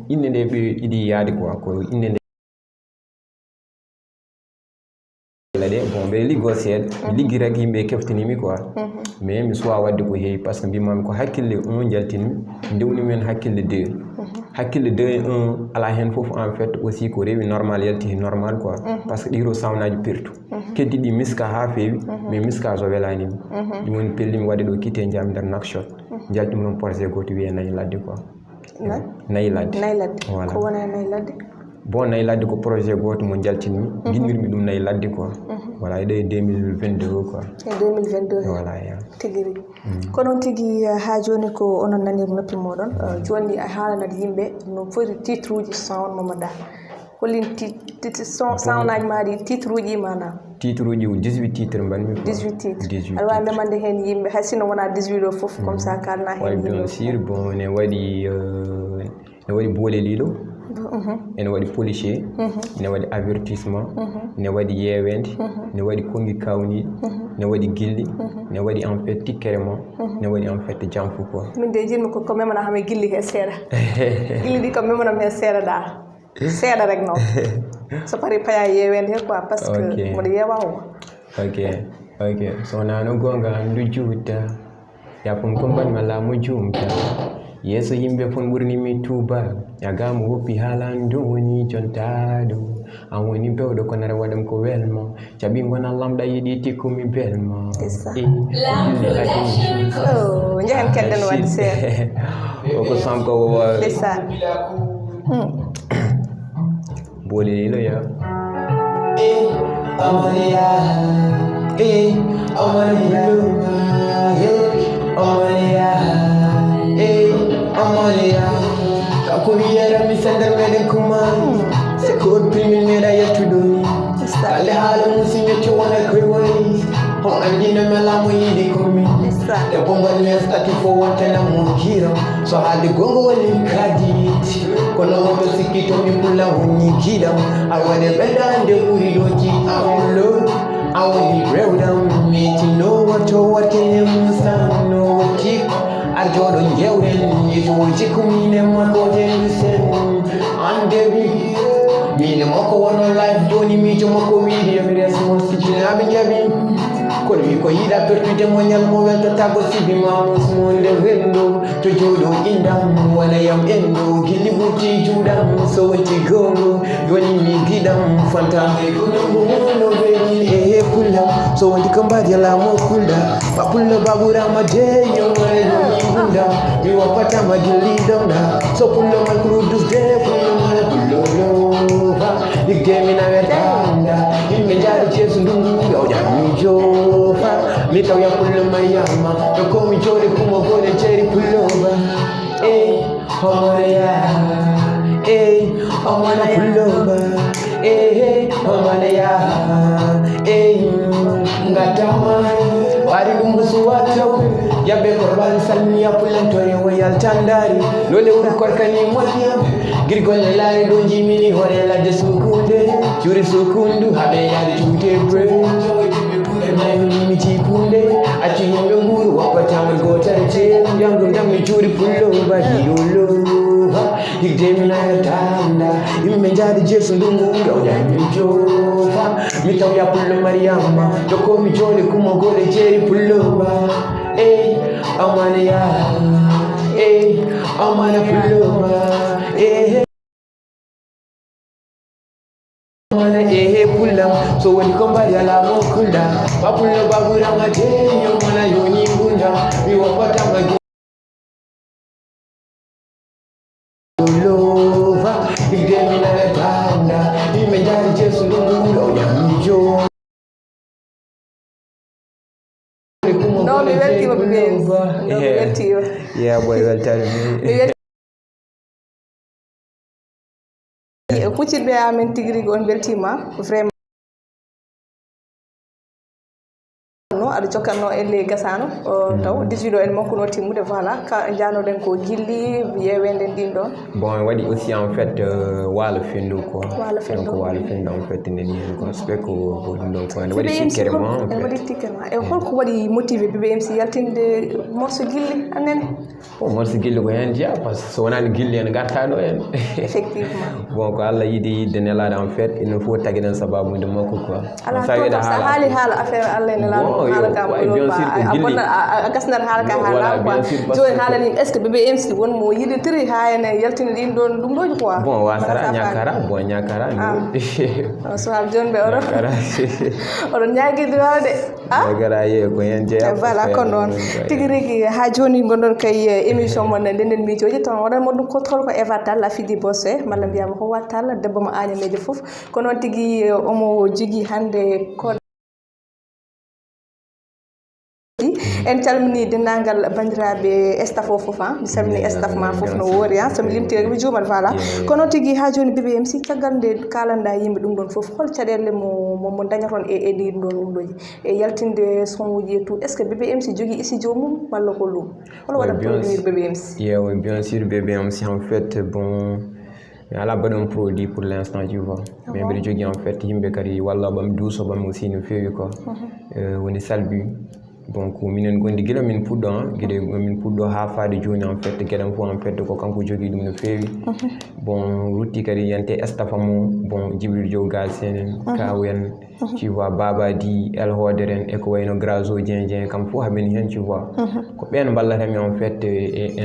inde nde ɓe iɗi yaade quoi ko inde nde de bon ɓe liggo seeɗa liggi rek yimɓe keftinimi quoi mais mi suwa wadde ko heewi par ce que mbimami ko hakkille 1 jaltinmi ndewni men hakkille 2 hakkille 2 et 1 ala hen fof en fait aussi ko rewi normal yalti normal quoi par ce que ɗiɗo sawnaji pirtu keddi ɗi miska ha feewi mais miska so welanimi ɗum woni pellimi wadde ɗo kite jami nder Nouakchott jaltimi ɗon projet goto wiye Nayi Ladde quoi Nayi Ladde voilà ko wona Nayi Ladde bon Nayi Ladde ko projet goto mo jaltinmi guinnirmi ɗum Nayi Ladde quoi voilà ɗo 2022 quoi 2022 voilà ya tigi rigi ko non tigi ha joni ko onon nanir noppi moɗon joni a haalanat yimɓe no foti titre uji son Mamadou hollin sawnaji ma ɗi titre uji manam titre uji 18 titre mbanmi 18 titre aɗa wawi memande hen yimɓe hay sino wona 18 o foof comme ça kalna hen bien sûr bon ne waɗi boole liɗo ene waɗi policier ne waɗi avertissement ne waɗi yewende ne waɗi kongi kawniɗi ne waɗi gilli ne waɗi en fait tikkere mo ne waɗi en fait janfu quoi min de jinmi ko memana hame gilli he seeɗa gilli ɗi ko memanam hen seeɗa ɗa seeɗa rek noon so pari paya yewende he quoi par ce que mboɗo yewa o ok so nano gonga andu juuta yapum ko mbanmi laamu jumta yeso yimɓe fon ɓurnimi tuba yagamo woppi haalan doni jontaɗo an woni bewɗo ko nara waɗam ko welmo jaɓi gona lamɗa yiɗi tikkumi belmo jehen kedden wadde seeɗa oko sanko boole lilo ya Kakuriera mi sender meden kumani Sekod primin mera yetudoni Ale hala musinyo chuwana kwewani Ho andina melamu yidi kumi The bomba nesta kifo watena mukira So hadi gongo wali kaditi Kono moto sikito mipula hunyikida Awane benda ande uridoji Awolo Awani rewdam Meti no wato wakene musano wakik Arjodo njewren Yituji kumine makoje sen Andebi Mine moko wano life Joni mijo moko widi Yamire small sijine abinjabi Kono miko yida pertude monyal mo welta tago sibi mamus monde wendo To jodo indam wana yam endo Gili buti judam so weti gongo Yoni mi gidam fanta Kuno muno veni kulam So wenti kambadi ala mo kulda Papulla bagura madeyo Mwelo yibunda Miwa pata magili donda So pulo malkurudus de Pulo lova Igemi na verdanda Imejari chesu ndungu Yoja mijofa Mita ya pulo mayama Yoko mijori kumogone cheri pulova Homaya Omana pulova Omana ya Ngatama Wari lumbusu watu Yabe korban salmi ya pulanto yewe yal tandari Lole uru korkani mwanya Girgole lari donji mini hore la de sukunde Juri sukundu habe yari chute bre Mimi chipunde Ati yembe nguru wapata mgota nche Yangu ndami juri pulo bahidolo Higdemi na yatanda Imenjadi jesu ndungu Gauja mijofa Mitau ya pulo mariama Toko mijole kumogole jeri pulo Amane ya Amane pulo pulam so when come by la mokunda papulo bagura madeyo mana yoni bunda we wapata magi lova igemi na banda imejari jesu ndungu ya mijo no mi weltima bebe yeah boy weltare kuccirɓe amen tigi rigi on beltima vraiment aɗa jokkanno elle gasano taw 18 o en makkuno timmude voilà ka janoɗen ko gilli yewende ndin ɗon bon waɗi aussi en fait walo fendu quoi donc walo fendu en fait neni hen quoi c'est que ɗum ɗon ko waɗi tikkerement en waɗi tikkerement e holko waɗi motivé BBMC yaltinde morceau gilli annene bon morceau gilli ko hen jeeya par ce que so wonani gilli en garta ɗo en effectivement bon ko Allah yiɗi nelaɗo en fait il ne faut taguinen sababude makko quoi ala to sa haali haala affaire Allah e nelaɗo haala ka a gasnat haala ka haala quoi joni haalani est ce que BBMC wonmo yiɗitiri ha ene yaltinde ɗin ɗon ɗum ɗoji quoi bon wasara ñakara bon ñakara so haal joni ɓe oɗon ñaguide wawde ñagara ye ko hen jeeya voilà ko noon tigui rigui ha joni gonɗon kay émission mon ndenden miijoji taw waɗanmo ɗum contrôle ko Eva Tall la fidi bosse malla mbiyama ko wattalla debbo mo Agnameji foof ko noon tigui omo jogui hande ko en calmini dendagal bandiraɓe staff o foof mi salmini staff ma foof no woori somi limtiri mi juumat voilà kono tigui ha joni BBMC caggal nde kalanda yimɓe ɗum ɗon foof hol caɗele mo dañaton e ɗin ɗon umɗoji e yaltinde son uji et tout est ce que BBMC jogui studio mum walla ko ɗum holo waɗa produire BBMC oui bien sûr BBMC en fait bon mais ala baɗon produit pour l'instant tu vois mais mbiɗa jogui en fait yimɓe kadi walla ɓam duuso ɓam aussi no feewi quoi woni Salbu donc minen gondi gila min puɗɗo gueɗe min puɗɗo ha faade joni en fait gueɗam fof en fait ko kanko jogui ɗum no feewi bon rutti kadi yante staff mo bon Djibril Diaw gal senen kaw en tu vois Babadi El Hodere en e ko wayno Grazo Dieng kam fof haɓen hen tu vois ko ɓen ballatami en fait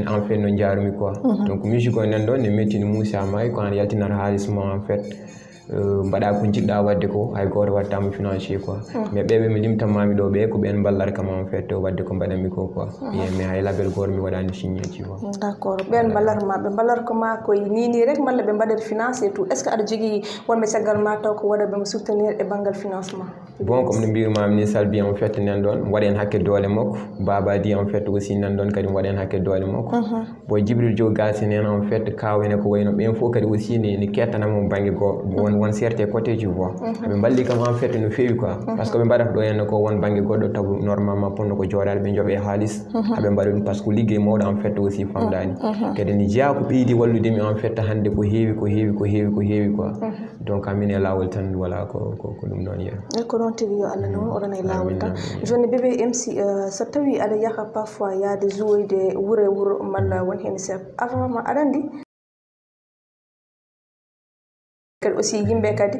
en fait no jarumi quoi donc musique o nan ɗon ne metti no Moussa May ko an yaltinata haaliss mo en fait mbaɗa ko jiɗɗa wadde ko hay goto wattama financier quoi mais ɓeɓe mi limtanmami ɗo ɓe ko ɓen ballata kam en fait wadde ko mbaɗanmi ko quoi mais hay label goto mi waɗani signé tu vois d' accord ɓen ballata ma ɓe ballata ko ma koye nini rek malla ɓe mbaɗat financé tout est ce que aɗa jogui wonɓe caggal ma taw ko waɗa ɓemo soutenir e banggal financement bon comme no mbimami ni Salbi en fait nan ɗon waɗen hakke doole makko Babadi en fait aussi nan ɗon kadi waɗen hakke doole makko bon Djibril Diaw Gassine en en fait kawene ko wayno ɓen fof kadi aussi ne kettanamo banggue goɗɗo won certain côté tu vois ɓe balli kam en fait no feewi quoi par ce que ɓe mbaɗata ɗo henna ko won banggue goɗɗo taw normalement ponno ko jooɗade ɓe jooɓe haaliss haɓe mbaɗa ɗum par ce que liggey mawɗo en fait aussi famɗani kadi ni jeeya ko ɓeydi walludemi en fait hande ko heewi quoi donc amin e lawol tan voilà ko ɗum ɗon yiya ko noon tigui yo Allah noon oɗon e lawol tan joni BBMC so tawi aɗa yaaha parfois yaade jouoyde wuuro malla won hen sef avant ma aɗa andi kadi aussi yimɓe kadi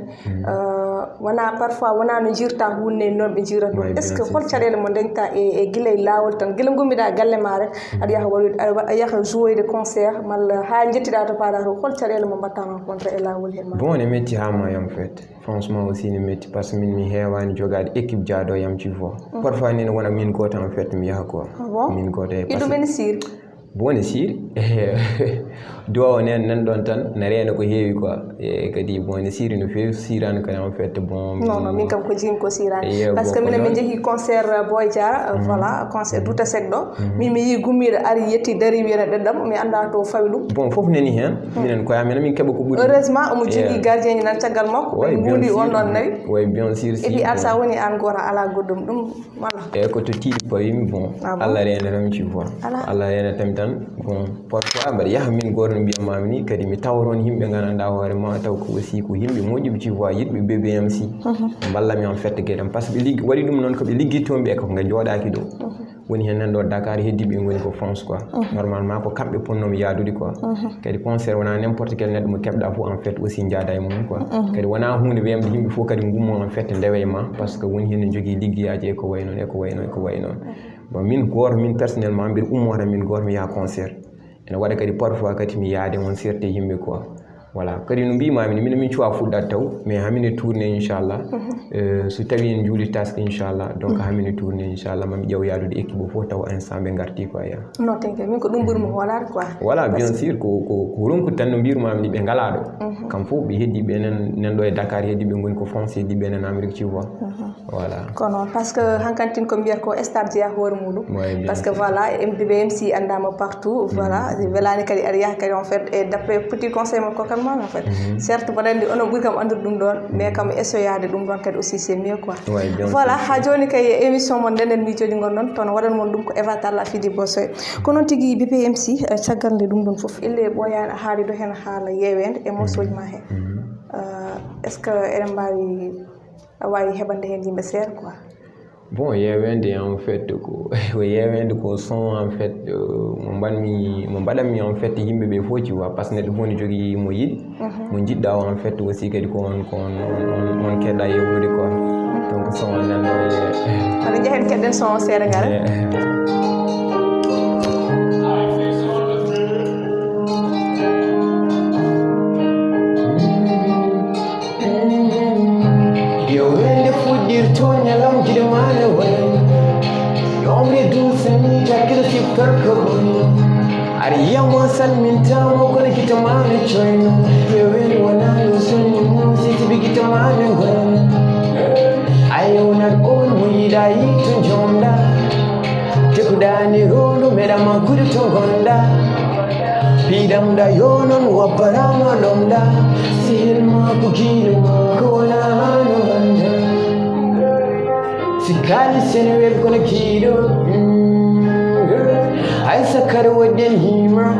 wona parfois wona no jirta hunde noon ɓe jirata ɗum est ce que hol caɗele mo dañta e guila e lawol tan guila gummiɗa galle ma rek aɗa yaaha waɗude aɗa yaaha jouoyde concert malla ha jettiɗa to paɗa to hol caɗele mo mbatta rencontré e lawol hen ma bon ne metti ha ma en fait franchement aussi ne metti par ce que min mi heewani jogade équipe jaaɗo yam tu vois parfois ni wona min goto en fait mi yaha quoi min goto e ɗum ene siri bon siri duwawo nen nan ɗon tan ne reena ko heewi quoi e kadi bon ne siri no feewi sirani kadi en fait bon non min kam ko jimi ko sirani par ce que minen min jeehi concert Boy Diara voilà concert Douta Seck ɗo min mi yi gummiɗo ari yetti dari wiyana ɗeɗɗam mi anda to fawi ɗum bon foof nani hen minen koye amen min keeɓa ko ɓuuri heureusement omo jogui gardien ji nan caggal makko ɓe guuli on ɗon nawi oui bien sûr et puis ar sa woni an goto ala goɗɗum ɗum voilà e ko to tiiɗi pawimi bon Allah renatami tu vois Allah renatami tan bon parfois mbaɗa yaaha min goto no mbiyamami ni kadi mi tawron yimɓe gandanɗa hoore ma taw ko aussi ko yimɓe moƴƴuɓe tu vois yiɗɓe BBMC ballami en fait gueɗam par ce que ɓe waɗi ɗum noon koɓe ligguittomi ɓe ko nga jooɗaki ɗo woni hen nan ɗo Dakar heddiɓe goni ko France quoi normalement ko kamɓe ponnomi yaadude quoi kadi concert wona n'importe quel neɗɗo mo keɓɗa fof en fait aussi jaada e mum quoi kadi wona hunde wiyamde yimɓe fof kadi gummo en fait ndewe ma par ce que woni hen ne jogui liggueyaji e ko way noon bon min goto min personnellement mbiɗa ummo tan min goto mi yaha concert ene waɗa kadi parfois kadi mi yaade on certe yimɓe quoi voilà kadi no mbimami ni min cuwa fuɗɗat taw mais hamine tourné inchallah so tawi en juuli taske inchallah donc hamine tourné inchallah mami ƴeew yaadude équipe o fof taw instant ɓe garti quoi ya non tenke min ko ɗum ɓuurmi hoolade quoi voilà bien sûr ko ronkude tan no mbirumami ni ɓe ngala ɗo kam fof ɓe heddiɓe nen ɗo e Dakar heddiɓe goni ko France heddiɓe nen Amérique tu vois voilà kono par ce que hankkantine ko mbiyata ko star jeeya hoore muɗum par ce que voilà BBMC andama partout voilà welani kadi aɗa yaaha kadi en fait et d' après petit conseil makko kam normal en fait certes bon andi ono ɓuri kam andude ɗum ɗon mais kam essayade ɗum ɗon kadi aussi c'est mieux quoi voilà ha joni kay émission mon ndenen miijoji gonɗon toon waɗan mon ɗum ko Eva Talla Fidi Bossoy ko noon tigui BPMC caggal nde ɗum ɗon foof ille ɓoyani a haali ɗo hen haala yewede e morceau ji ma he est ce que eɗen mbawi a wawi heɓande hen yimɓe seeɗa quoi bon yewende en fait ko yewende ko son en fait mo mbaɗanmi en fait yimɓe ɓe fof ci wa par ce que neɗɗo fof ne jogui mo yiɗi mo jiɗɗa o en fait aussi kadi ko on keɗɗa yewnude quoi donc son o nanɗo aɗa jehen keɗɗen son o seeɗa gara Ariyama salmintamo kono kitamane choino wewe wanalo sunni siti bikitamane gwen ayona on muida itu jonda tekudani rondo meda makudu tongonda pidamda yonon waparama londa silma kukilu kona hano handa sikali senewe kono kido I sakar wajen hima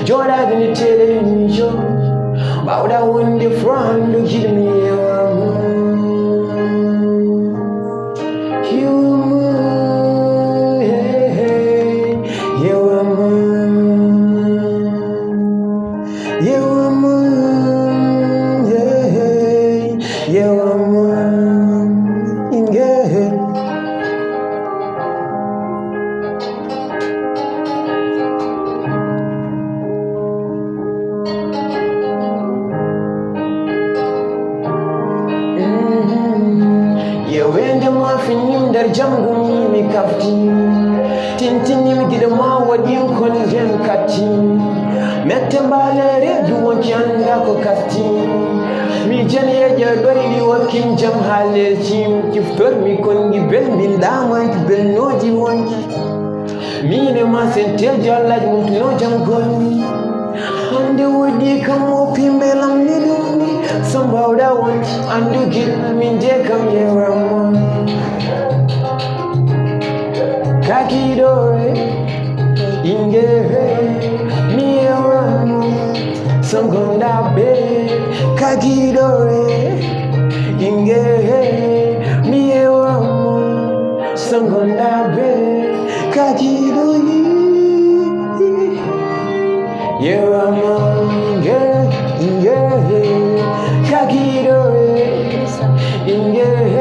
Joda gani tele nijo Bauda wonde frando gidmi Jangu mi kafti tintini mi gida ma wadin kon jen kati mette balere duwon kyanda ko kati mi jen ye dori wakin jam halerci kiftor mi kon gi bel min daman bel noji wonki mi ne ma sentel jallaj mum no jam gonni hande wodi kam mo pimbelam ni dum sambawda wonki andu gil min je kam yewamo Kakidore ingehe miyawamu sangonda be Kakidore ingehe miyawamu sangonda be Kakidore yewamu ingehe Kakidore ingehe